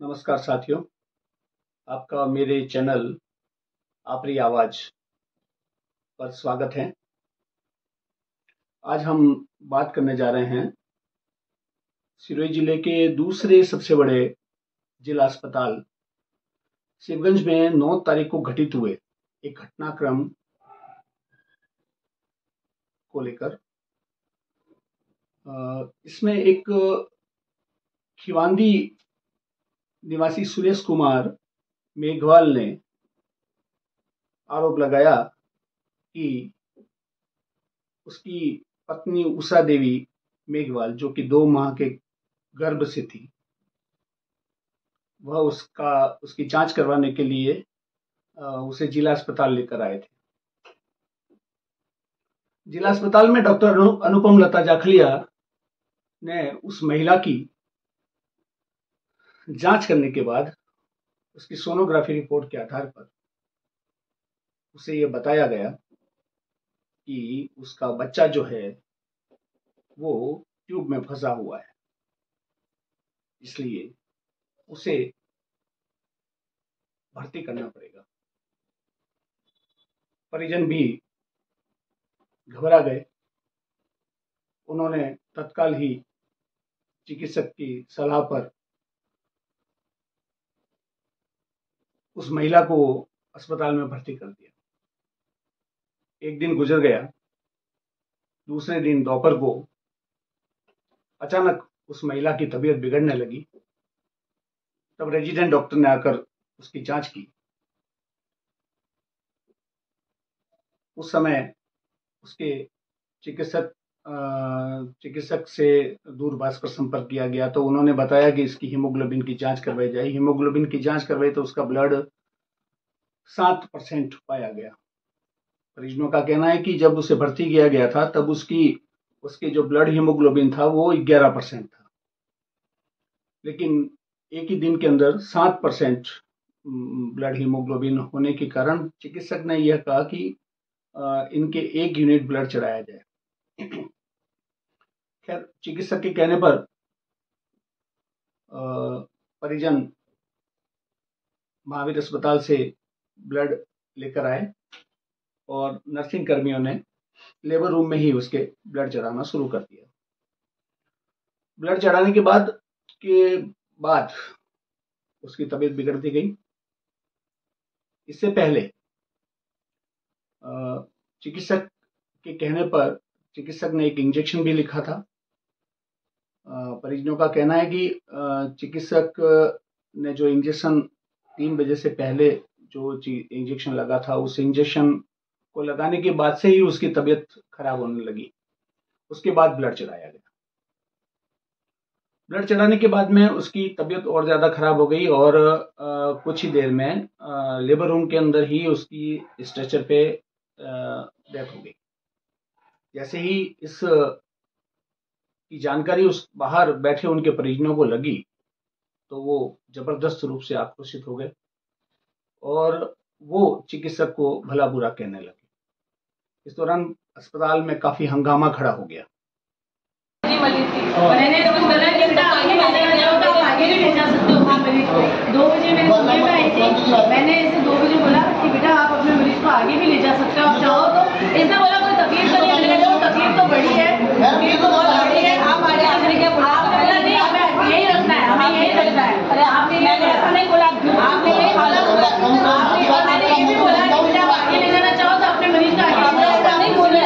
नमस्कार साथियों, आपका मेरे चैनल आपरी आवाज पर स्वागत है। आज हम बात करने जा रहे हैं सिरोही जिले के दूसरे सबसे बड़े जिला अस्पताल शिवगंज में 9 तारीख को घटित हुए एक घटनाक्रम को लेकर। इसमें एक खिवांदी निवासी सुरेश कुमार मेघवाल ने आरोप लगाया कि उसकी पत्नी उषा देवी मेघवाल, जो कि 2 माह के गर्भ से थी, वह उसकी जांच करवाने के लिए उसे जिला अस्पताल लेकर आए थे। जिला अस्पताल में डॉक्टर अनुपम लता जाखलिया ने उस महिला की जांच करने के बाद उसकी सोनोग्राफी रिपोर्ट के आधार पर उसे यह बताया गया कि उसका बच्चा जो है वो ट्यूब में फंसा हुआ है, इसलिए उसे भर्ती करना पड़ेगा। परिजन भी घबरा गए। उन्होंने तत्काल ही चिकित्सक की सलाह पर उस महिला को अस्पताल में भर्ती कर दिया। एक दिन गुजर गया। दूसरे दिन दोपहर को अचानक उस महिला की तबीयत बिगड़ने लगी। तब रेजिडेंट डॉक्टर ने आकर उसकी जांच की। उस समय उसके चिकित्सक से दूरभाष पर संपर्क किया गया तो उन्होंने बताया कि इसकी हीमोग्लोबिन की जांच करवाई जाए। हीमोग्लोबिन की जांच करवाई तो उसका ब्लड 7% पाया गया। परिजनों का कहना है कि जब उसे भर्ती किया गया था तब उसके जो ब्लड हीमोग्लोबिन था वो 11% था, लेकिन एक ही दिन के अंदर 7% ब्लड हीमोग्लोबिन होने के कारण चिकित्सक ने यह कहा कि इनके 1 यूनिट ब्लड चढ़ाया जाए। खैर, चिकित्सक के कहने पर परिजन महावीर अस्पताल से ब्लड लेकर आए और नर्सिंग कर्मियों ने लेबर रूम में ही उसके ब्लड चढ़ाना शुरू कर दिया। ब्लड चढ़ाने के बाद उसकी तबीयत बिगड़ती गई। इससे पहले चिकित्सक के कहने पर चिकित्सक ने एक इंजेक्शन भी लिखा था। परिजनों का कहना है कि चिकित्सक ने जो इंजेक्शन 3 बजे से पहले जो इंजेक्शन लगा था, उस इंजेक्शन को लगाने के बाद से ही उसकी तबीयत खराब होने लगी। उसके बाद ब्लड चढ़ाया गया। ब्लड चढ़ाने के बाद में उसकी तबीयत और ज्यादा खराब हो गई और कुछ ही देर में लेबर रूम के अंदर ही उसकी स्ट्रेचर पे डेथ हो गई। जैसे ही इस की जानकारी उस बाहर बैठे उनके परिजनों को लगी तो वो जबरदस्त रूप से आक्रोशित हो गए और वो चिकित्सक को भला बुरा कहने लगे। इस दौरान अस्पताल में काफी हंगामा खड़ा हो गया। मैंने इसको बोला कि बेटा आगे भी ले जा सकते हो आप मरीज को। 2 बजे मैंने सुबह में आई थी, मैंने इसे 2 बजे बोला कि बेटा आप अपने मरीज को आगे भी ले जा सकते हो, आप चाहो तो। इसने बोला कोई तकलीफ तो नहीं है, वो तकलीफ तो बड़ी है, तकलीफ तो बहुत बड़ी है, आप आगे आने के आपने बोला नहीं हमें यही रखना है, हमें यही रखना है। अरे आपने मैंने ऐसा नहीं बोला, आपने यही बोला, मैंने ये भी बोला कि बेटा आप आगे ले जाना चाहो तो अपने मरीज को आगे ले जाओ, ऐसा नहीं बोला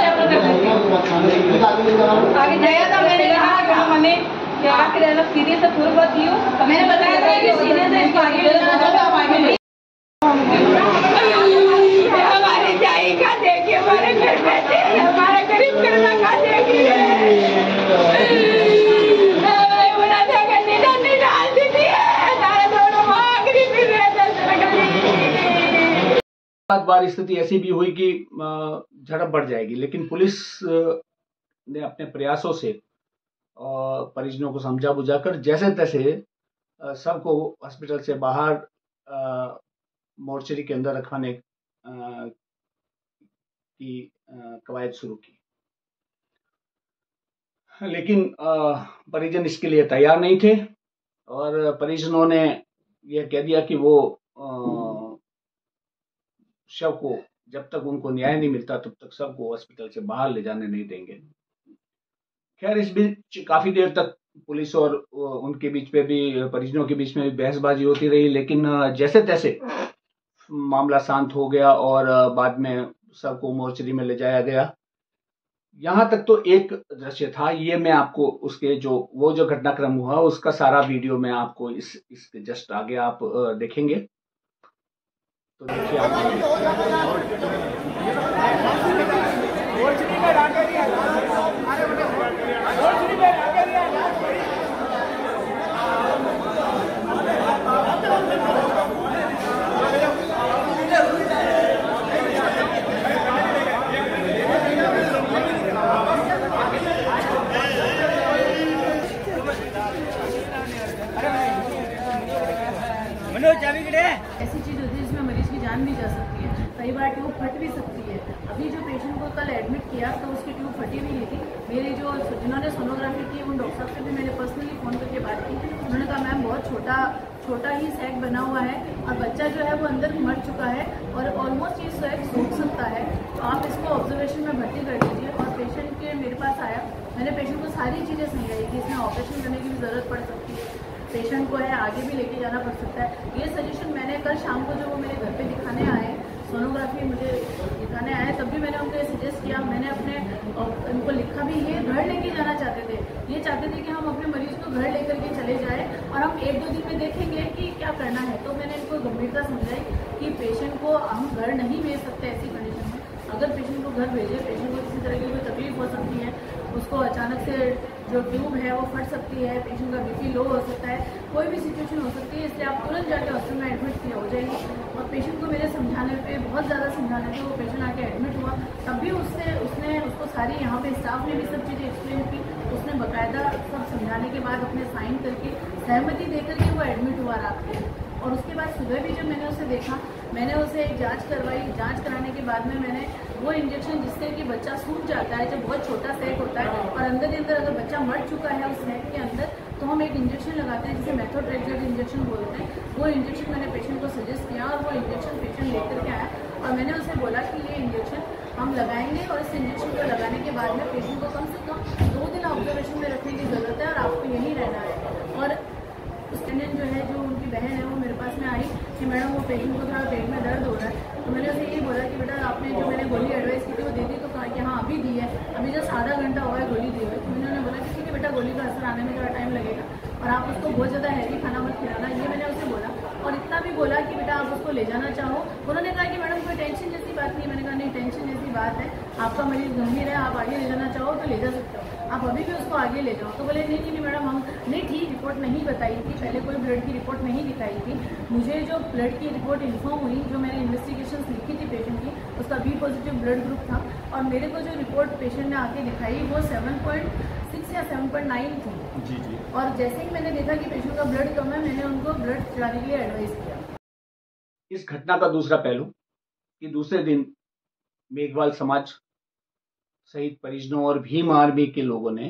आगे गया था। मैंने कहा कि हमें क्या फिर अलग सीधे से थोड़ा बहुत लियो, मैंने बताया था कि सीधे से इसको आगे ले जाना चाहते आप आगे ले। हमारे जाई का देखिए, हमारे घर बैठे हमारा गरीब करना का देखिए बार स्थिति ऐसी भी हुई कि झड़प बढ़ जाएगी, लेकिन पुलिस ने अपने प्रयासों से परिजनों को समझा बुझाकर जैसे तैसे सबको हॉस्पिटल से बाहर मोर्चरी के अंदर रखवाने की कवायद शुरू की। लेकिन परिजन इसके लिए तैयार नहीं थे और परिजनों ने यह कह दिया कि वो शव को जब तक उनको न्याय नहीं मिलता तब तक शव को हॉस्पिटल से बाहर ले जाने नहीं देंगे। खैर इस बीच काफी देर तक पुलिस और उनके बीच में भी, परिजनों के बीच में भी बहसबाजी होती रही, लेकिन जैसे तैसे मामला शांत हो गया और बाद में सबको मोर्चरी में ले जाया गया। यहां तक तो एक दृश्य था, ये मैं आपको उसके जो घटनाक्रम हुआ उसका सारा वीडियो मैं आपको इसके जस्ट आगे आप देखेंगे। तो देखिए आप ऐसी चीज होती है जिसमें मरीज की जान भी जा सकती है, कई बार ट्यूब फट भी सकती है। अभी जो पेशेंट को कल एडमिट किया तो उसकी ट्यूब फटी हुई नहीं थी। मेरे जिन्होंने सोनोग्राफी की उन डॉक्टर साहब से भी मैंने पर्सनली फ़ोन करके बात की। उन्होंने कहा मैम बहुत छोटा ही सैक बना हुआ है और बच्चा जो है वो अंदर मर चुका है और ऑलमोस्ट ये सैक सूख सकता है, तो आप इसको ऑब्जर्वेशन में भर्ती कर लीजिए। और पेशेंट के मेरे पास आया, मैंने पेशेंट को सारी चीज़ें समझाई कि इसमें ऑपरेशन करने की भी ज़रूरत पड़ सकती है, पेशेंट को है आगे भी लेके जाना पड़ सकता है। ये सजेशन मैंने कल शाम को जब वो मेरे घर पे दिखाने आए, सोनोग्राफी मुझे दिखाने आए, तब भी मैंने उनको ये सजेस्ट किया। मैंने अपने उनको लिखा भी, ये घर लेके जाना चाहते थे, ये चाहते थे कि हम अपने मरीज को घर लेकर के चले जाए और हम 1-2 दिन में देखेंगे कि क्या करना है। तो मैंने इनको गंभीरता समझाई कि पेशेंट को हम घर नहीं भेज सकते ऐसी कंडीशन में। अगर पेशेंट को घर भेजे, पेशेंट को किसी तरह की कोई तकलीफ हो सकती है, उसको अचानक से जो ट्यूब है वो फट सकती है, पेशेंट का बीपी लो हो सकता है, कोई भी सिचुएशन हो सकती है, इसलिए आप तुरंत जाके हॉस्पिटल में एडमिट किया हो जाएंगे। और पेशेंट को मेरे समझाने पे, बहुत ज़्यादा समझाने पे वो पेशेंट आके एडमिट हुआ। तब भी उसने उसको सारी, यहाँ पे स्टाफ ने भी सब चीज़ें एक्सप्लेन की। उसने बाकायदा सब समझाने के बाद अपने साइन करके सहमति दे करके वो एडमिट हुआ रात को। और उसके बाद सुबह भी जब मैंने उसे देखा, मैंने उसे एक जांच करवाई। जांच कराने के बाद में मैंने वो इंजेक्शन जिससे कि बच्चा सूख जाता है, जब बहुत छोटा सैक होता है और अंदर ही अंदर अगर बच्चा मर चुका है उस सैक के अंदर, तो हम एक इंजेक्शन लगाते हैं जिसे मेथोट्रेक्सेट इंजेक्शन बोलते हैं। वो इंजेक्शन मैंने पेशेंट को सजेस्ट किया और वो इंजेक्शन पेशेंट लेकर के आया और मैंने उसे बोला कि ये इंजेक्शन हम लगाएंगे और इस इंजेक्शन को लगाने के बाद में पेशेंट को कम से कम 2 दिन ऑब्जर्वेशन में रखने की ज़रूरत है और आपको यहीं रहना है। और स्टूडेंट जो है, जो उनकी बहन है, वो मेरे पास में आई कि मैडम वो पेशेंट को थोड़ा पेट में दर्द हो रहा है। तो मैंने उसे यही बोला कि बेटा आपने जो मैंने गोली एडवाइस की थी वो दे दी? तो कहा कि हाँ अभी दी है, अभी जस्ट आधा घंटा हुआ है गोली दी हुई। तो मैंने बोला कि ठीक है बेटा, गोली का असर आने में थोड़ा टाइम लगेगा और आप उसको बहुत ज़्यादा हैवी खाना मत खिलाना, ये मैंने उसे बोला। और इतना भी बोला कि बेटा आप उसको ले जाना चाहो। उन्होंने कहा कि मैडम कोई टेंशन जैसी बात नहीं। मैंने कहा नहीं, टेंशन जैसी बात है, आपका मरीज गंभीर है, आप आगे ले जाना चाहो तो ले जा सकते हो, आप अभी भी उसको आगे ले जाओ। तो बोले नहीं नहीं मैडम, हम नहीं ठीक रिपोर्ट नहीं बताई थी, पहले कोई ब्लड की रिपोर्ट नहीं दिखाई थी। मुझे जो ब्लड की रिपोर्ट इन्फॉर्म हुई, जो मैंने इन्वेस्टिगेशन लिखी थी पेशेंट की, उसका बी पॉजिटिव ब्लड ग्रुप था और मेरे को जो रिपोर्ट पेशेंट ने आके दिखाई वो 7.6 या 7.9 थी। जी जी। और जैसे ही मैंने देखा कि पेशेंट का ब्लड कम है, मैंने उनको ब्लड चढ़ाने के लिए एडवाइस किया। इस घटना का दूसरा पहलू कि दूसरे दिन मेघवाल समाज सहित परिजनों और भीम आर्मी के लोगों ने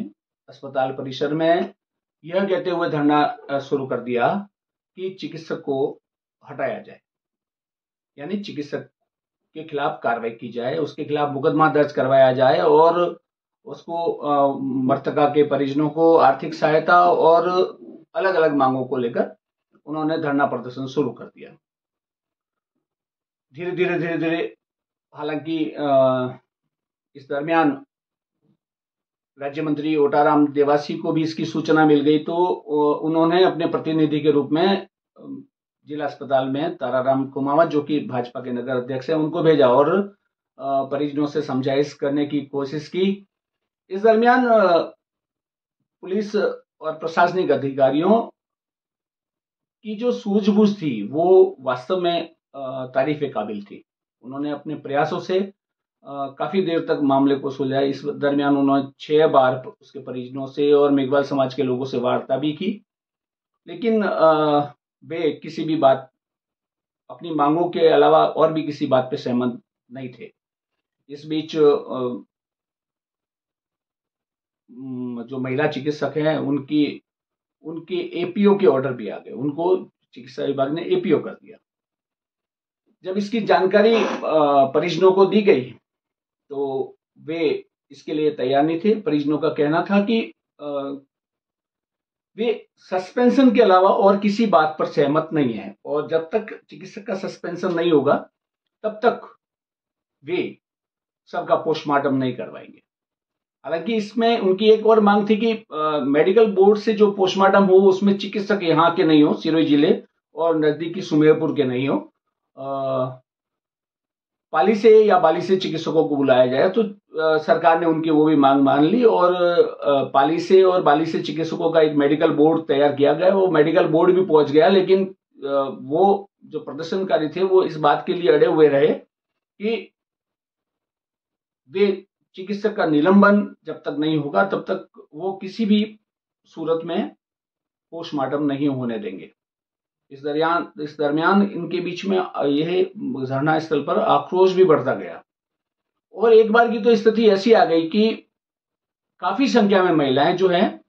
अस्पताल परिसर में यह कहते हुए धरना शुरू कर दिया कि चिकित्सक को हटाया जाए, यानी चिकित्सक के खिलाफ कार्रवाई की जाए, उसके खिलाफ मुकदमा दर्ज करवाया जाए और उसको मृतका के परिजनों को आर्थिक सहायता और अलग अलग मांगों को लेकर उन्होंने धरना प्रदर्शन शुरू कर दिया। धीरे धीरे हालांकि इस दरमियान राज्य मंत्री ओटाराम देवासी को भी इसकी सूचना मिल गई, तो उन्होंने अपने प्रतिनिधि के रूप में जिला अस्पताल में ताराराम कुमावत, जो कि भाजपा के नगर अध्यक्ष हैं, उनको भेजा और परिजनों से समझाइश करने की कोशिश की। इस दरमियान पुलिस और प्रशासनिक अधिकारियों की जो सूझबूझ थी वो वास्तव में तारीफ काबिल थी। उन्होंने अपने प्रयासों से काफी देर तक मामले को सुलझाया। इस दरमियान उन्होंने 6 बार उसके परिजनों से और मेघवाल समाज के लोगों से वार्ता भी की, लेकिन वे किसी भी बात, अपनी मांगों के अलावा और भी किसी बात पे सहमत नहीं थे। इस बीच जो महिला चिकित्सक हैं उनके एपीओ के ऑर्डर भी आ गए। उनको चिकित्सा विभाग ने एपीओ कर दिया। जब इसकी जानकारी परिजनों को दी गई तो वे इसके लिए तैयार नहीं थे। परिजनों का कहना था कि वे सस्पेंशन के अलावा और किसी बात पर सहमत नहीं है और जब तक चिकित्सक का सस्पेंशन नहीं होगा तब तक वे सबका पोस्टमार्टम नहीं करवाएंगे। हालांकि इसमें उनकी एक और मांग थी कि मेडिकल बोर्ड से जो पोस्टमार्टम हो उसमें चिकित्सक यहाँ के नहीं हो, सिरोही जिले और नजदीकी सुमेरपुर के नहीं हो, पाली से या बाली से चिकित्सकों को बुलाया जाए। तो सरकार ने उनकी वो भी मांग मान ली और पाली से और बाली से चिकित्सकों का एक मेडिकल बोर्ड तैयार किया गया। वो मेडिकल बोर्ड भी पहुंच गया, लेकिन वो जो प्रदर्शनकारी थे वो इस बात के लिए अड़े हुए रहे कि वे चिकित्सक का निलंबन जब तक नहीं होगा तब तक वो किसी भी सूरत में पोस्टमार्टम नहीं होने देंगे। इस दरमियान इनके बीच में यह धरना स्थल पर आक्रोश भी बढ़ता गया और एक बार की तो स्थिति ऐसी आ गई कि काफी संख्या में महिलाएं जो हैं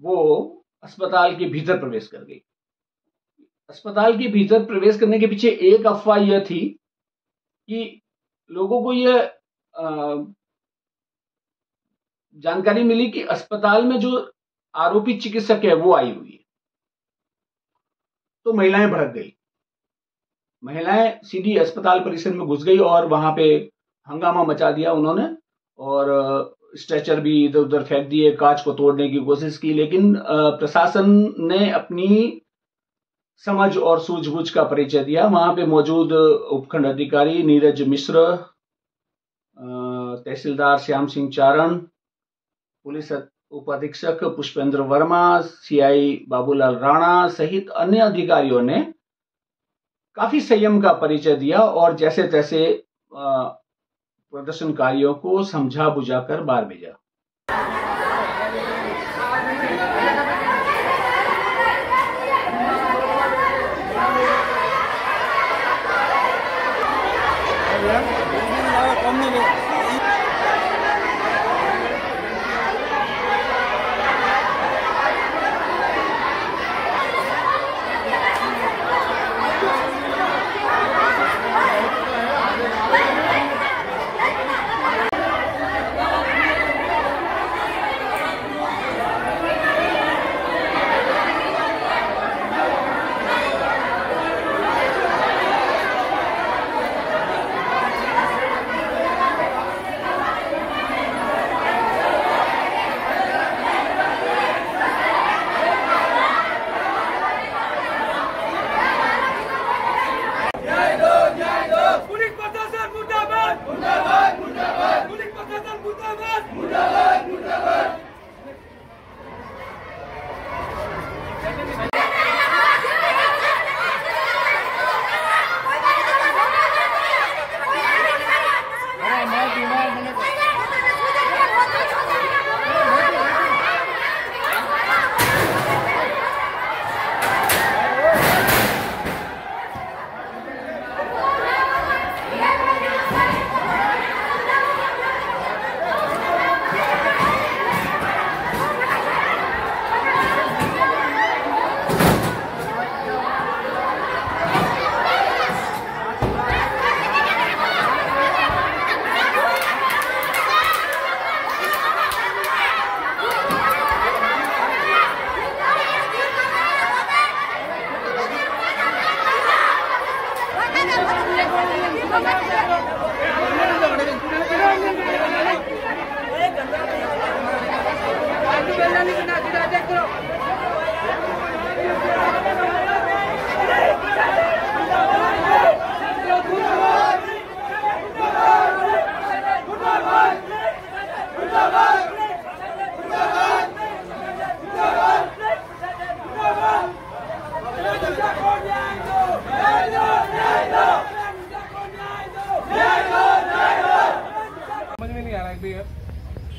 वो अस्पताल के भीतर प्रवेश कर गई। अस्पताल के भीतर प्रवेश करने के पीछे एक अफवाह यह थी कि लोगों को यह जानकारी मिली कि अस्पताल में जो आरोपी चिकित्सक है वो आई हुई है, तो महिलाएं भड़क गई। महिलाएं सीधी अस्पताल परिसर में घुस गई और वहां पे हंगामा मचा दिया उन्होंने और स्ट्रेचर भी इधर उधर फेंक दिए, कांच को तोड़ने की कोशिश की। लेकिन प्रशासन ने अपनी समझ और सूझबूझ का परिचय दिया। वहां पे मौजूद उपखंड अधिकारी नीरज मिश्र, तहसीलदार श्याम सिंह चारण, पुलिस उपाधीक्षक पुष्पेंद्र वर्मा, सीआई बाबूलाल राणा सहित अन्य अधिकारियों ने काफी संयम का परिचय दिया और जैसे तैसे प्रदर्शनकारियों को समझा बुझाकर बाहर भेजा।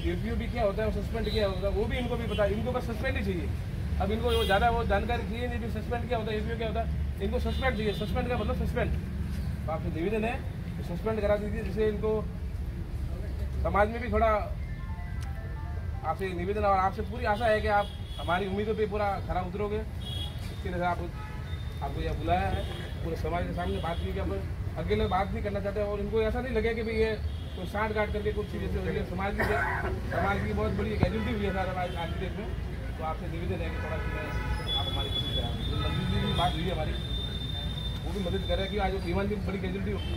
एपीओ क्या होता है, सस्पेंड क्या होता है वो भी इनको भी पता है। इनको बस सस्पेंड ही चाहिए। अब इनको वो ज़्यादा वो जानकारी चाहिए नहीं भी सस्पेंड क्या होता है, एपीओ क्या होता है। इनको सस्पेंड चाहिए। सस्पेंड का मतलब सस्पेंड। तो आपसे निवेदन है सस्पेंड करा दीजिए, जिससे इनको समाज में भी थोड़ा आपसे निवेदन और आपसे पूरी आशा है कि आप हमारी उम्मीदों पे पूरा खरा उतरोगे। इसके लिए आपको यह बुलाया है, पूरे समाज के सामने बात की कि अब अकेले बात नहीं करना चाहते और इनको ऐसा नहीं लगे कि भाई ये कोई साठ गांठ करके कुछ चीज़ें हो रही है। समाज की बहुत बड़ी कैजुअलिटी हुई है सर आज की डेट में। तो आपसे निवेदन है कि थोड़ा सी आप हमारी मदद करें। मंदिर की बात हुई है हमारी, वो भी मदद कर रहे हैं कि आज बीमार की बड़ी कैजुअलिटी होगी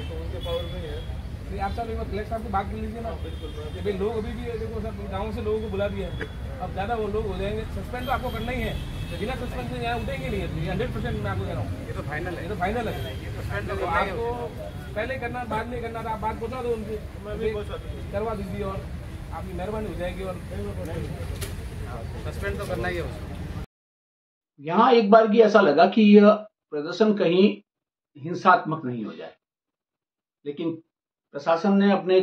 तो उनके पावर में है। नहीं आप साहब एक बार कलेक्टर साहब से बात कर लीजिए ना कि भाई लोग अभी भी देखो सब गाँव से लोगों को बुला दिया है, अब ज़्यादा वो लोग हो जाएंगे। सस्पेंड तो आपको करना ही है, तो बिना सस्पेंड से यहाँ उठेंगे नहीं है। 100% मैं आपको कह रहा हूँ, ये तो फाइनल है, ये तो फाइनल है। तो आपको पहले करना बाद में करना था, आप बात पहुँचा दो उनसे, करवा दीजिए और आपकी मेहरबानी हो जाएगी। और सस्पेंड तो करना ही है उसको। यहाँ एक बार की ऐसा लगा कि यह प्रदर्शन कहीं हिंसात्मक नहीं हो जाए, लेकिन प्रशासन ने अपने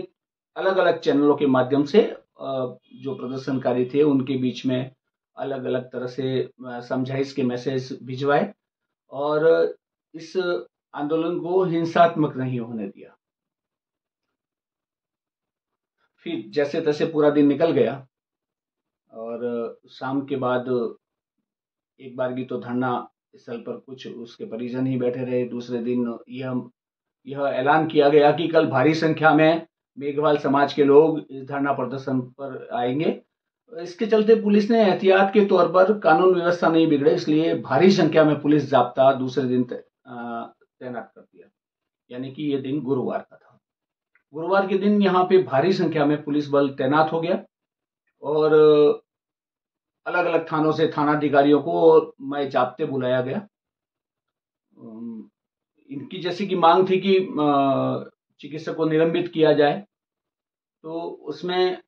अलग अलग चैनलों के माध्यम से जो प्रदर्शनकारी थे उनके बीच में अलग अलग तरह से समझाइश के मैसेज भिजवाए और इस आंदोलन को हिंसात्मक नहीं होने दिया। फिर जैसे तैसे पूरा दिन निकल गया और शाम के बाद एक बार की तो धरना स्थल पर कुछ उसके परिजन ही बैठे रहे। दूसरे दिन यह ऐलान किया गया कि कल भारी संख्या में मेघवाल समाज के लोग इस धरना प्रदर्शन पर आएंगे। इसके चलते पुलिस ने एहतियात के तौर पर कानून व्यवस्था नहीं बिगड़े इसलिए भारी संख्या में पुलिस जाब्ता दूसरे दिन तैनात कर दिया, यानी कि ये दिन गुरुवार का था। गुरुवार के दिन यहाँ पे भारी संख्या में पुलिस बल तैनात हो गया और अलग अलग थानों से थानाधिकारियों को मैं जाब्ते बुलाया गया। इनकी जैसी की मांग थी कि चिकित्सक को निलंबित किया जाए, तो उसमें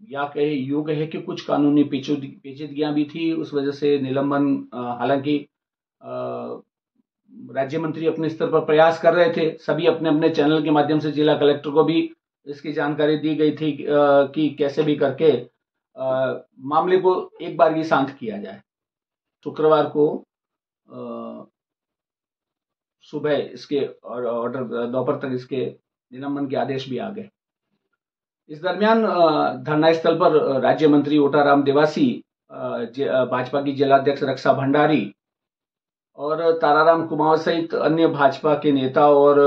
या कहे यूं कहे कि कुछ कानूनी पेचीदगियां भी थी, उस वजह से निलंबन, हालांकि राज्य मंत्री अपने स्तर पर प्रयास कर रहे थे, सभी अपने अपने चैनल के माध्यम से जिला कलेक्टर को भी इसकी जानकारी दी गई थी कि कैसे भी करके मामले को एक बार ही शांत किया जाए। शुक्रवार को सुबह इसके ऑर्डर दोपहर तक इसके निलंबन के आदेश भी आ गए। इस दरमियान धरना स्थल पर राज्य मंत्री ओटाराम देवासी, भाजपा की जिलाध्यक्ष रक्षा भंडारी और ताराराम कुमावत सहित अन्य भाजपा के नेता और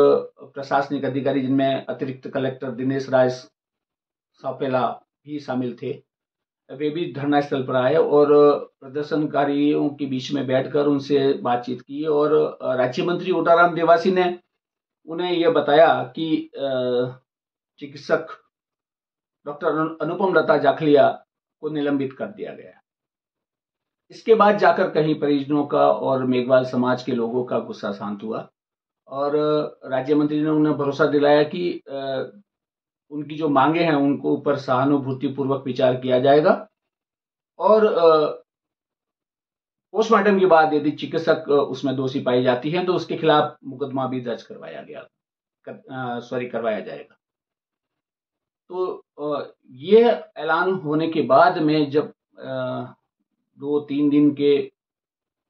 प्रशासनिक अधिकारी, जिनमें अतिरिक्त कलेक्टर दिनेश राय सापेला भी शामिल थे, वे भी धरना स्थल पर आए और प्रदर्शनकारियों के बीच में बैठकर उनसे बातचीत की और राज्य मंत्री ओटाराम देवासी ने उन्हें यह बताया कि चिकित्सक डॉक्टर अनुपम लता जाखलिया को निलंबित कर दिया गया। इसके बाद जाकर कहीं परिजनों का और मेघवाल समाज के लोगों का गुस्सा शांत हुआ और राज्य मंत्री ने उन्हें भरोसा दिलाया कि उनकी जो मांगे हैं उनको ऊपर सहानुभूतिपूर्वक विचार किया जाएगा और पोस्टमार्टम के बाद यदि चिकित्सक उसमें दोषी पाई जाती है तो उसके खिलाफ मुकदमा भी दर्ज करवाया जाएगा। तो ये ऐलान होने के बाद में जब 2-3 दिन के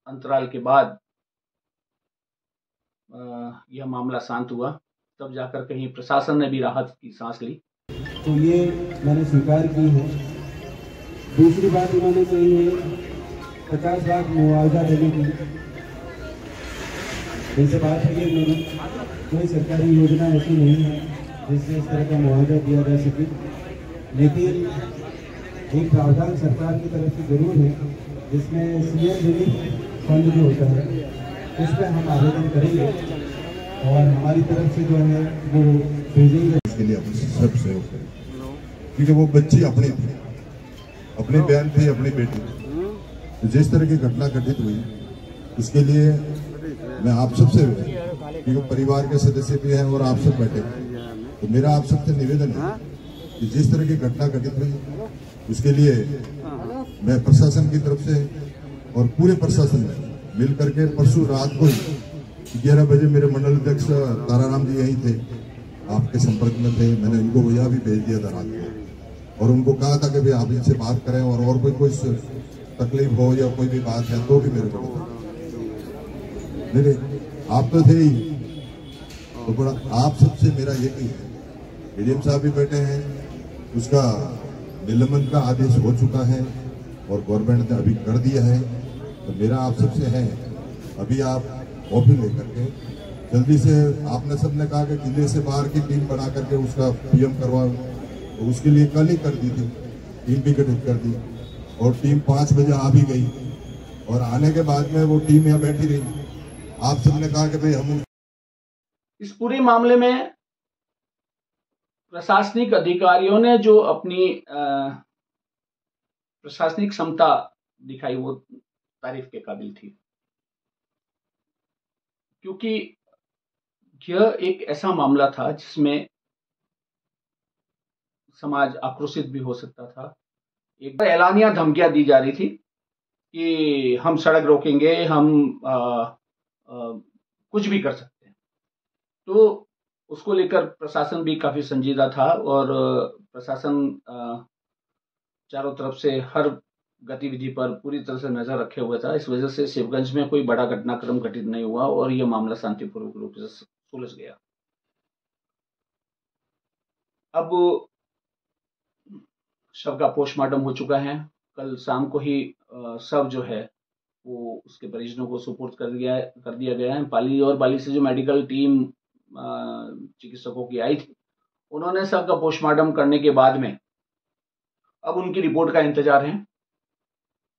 अंतराल के बाद यह मामला शांत हुआ, तब जाकर कहीं प्रशासन ने भी राहत की सांस ली। तो ये मैंने स्वीकार की है। दूसरी बात उन्होंने कही है 50 लाख मुआवजा देने की। जैसे बात है कि कोई सरकारी योजना ऐसी नहीं है जिससे इस तरह का मुआवजा दिया जा सके, लेकिन एक प्रावधान सरकार की तरफ से जरूर है जिसमें सीएम रिलीफ फंड जो होता है उस पर हम आवेदन करेंगे और हमारी तरफ से जो है वो भेजेंगे। इसके लिए अपने सब सहयोग करें, क्योंकि वो बच्ची अपनी थी, अपनी बहन थी, अपनी बेटी। तो जिस तरह की घटना घटित हुई उसके लिए मैं आप सबसे, क्योंकि परिवार के सदस्य भी हैं और आप सब बैठे, तो मेरा आप सबसे निवेदन है कि जिस तरह की घटना घटित हुई उसके लिए मैं प्रशासन की तरफ से और पूरे प्रशासन में मिल करके परसों रात को 11 बजे मेरे मंडल अध्यक्ष ताराराम जी यहीं थे, आपके संपर्क में थे। मैंने उनको यह भी भेज दिया था रात को और उनको कहा था कि भाई आप इनसे बात करें और कोई तकलीफ हो या कोई भी बात है तो भी मेरे को नहीं, आप तो थे ही। तो बड़ा आप सबसे मेरा यही है, एडीएम साहब भी बैठे हैं, उसका निलंबन का आदेश हो चुका है और गवर्नमेंट ने अभी कर दिया है। तो मेरा आप सबसे है, अभी आप कॉपी लेकर के जल्दी से, आपने सबने कहा कि जिले से बाहर की टीम बना करके उसका पीएम करवाओ, तो उसके लिए कल ही कर दी थी, टीम भी गठित कर दी और टीम 5 बजे आ भी गई और आने के बाद में वो टीम यहाँ बैठी रही। आप सबने कहा कि भाई हम इस पूरे मामले में प्रशासनिक अधिकारियों ने जो अपनी प्रशासनिक क्षमता दिखाई वो तारीफ के काबिल थी, क्योंकि यह एक ऐसा मामला था जिसमें समाज आक्रोशित भी हो सकता था। एक ऐलानिया धमकियां दी जा रही थी कि हम सड़क रोकेंगे, हम कुछ भी कर सकते हैं। तो उसको लेकर प्रशासन भी काफी संजीदा था और प्रशासन चारों तरफ से हर गतिविधि पर पूरी तरह से नजर रखे हुए था। इस वजह से शिवगंज में कोई बड़ा घटनाक्रम घटित नहीं हुआ और यह मामला शांतिपूर्वक रूप से सुलझ गया। अब शव का पोस्टमार्टम हो चुका है। कल शाम को ही शव जो है वो उसके परिजनों को सुपुर्द कर दिया गया है। पाली और बाली से जो मेडिकल टीम चिकित्सकों की आई थी, उन्होंने शव का पोस्टमार्टम करने के बाद में अब उनकी रिपोर्ट का इंतजार है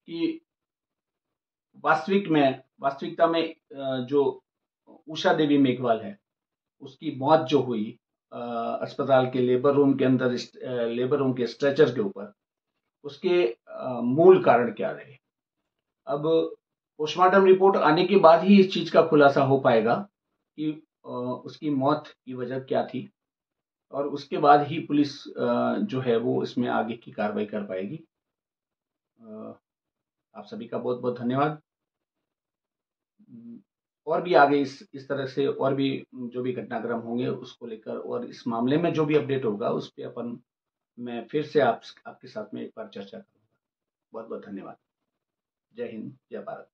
कि वास्तविकता में जो उषा देवी मेघवाल है उसकी मौत जो हुई अस्पताल के लेबर रूम के अंदर, लेबर रूम के स्ट्रेचर के ऊपर, उसके मूल कारण क्या रहे। अब पोस्टमार्टम रिपोर्ट आने के बाद ही इस चीज का खुलासा हो पाएगा कि उसकी मौत की वजह क्या थी और उसके बाद ही पुलिस जो है वो इसमें आगे की कार्रवाई कर पाएगी। आप सभी का बहुत बहुत धन्यवाद। और भी आगे इस तरह से और भी जो भी घटनाक्रम होंगे उसको लेकर और इस मामले में जो भी अपडेट होगा उस पर मैं फिर से आपके साथ में एक बार चर्चा करूंगा। बहुत बहुत धन्यवाद। जय हिंद, जय भारत।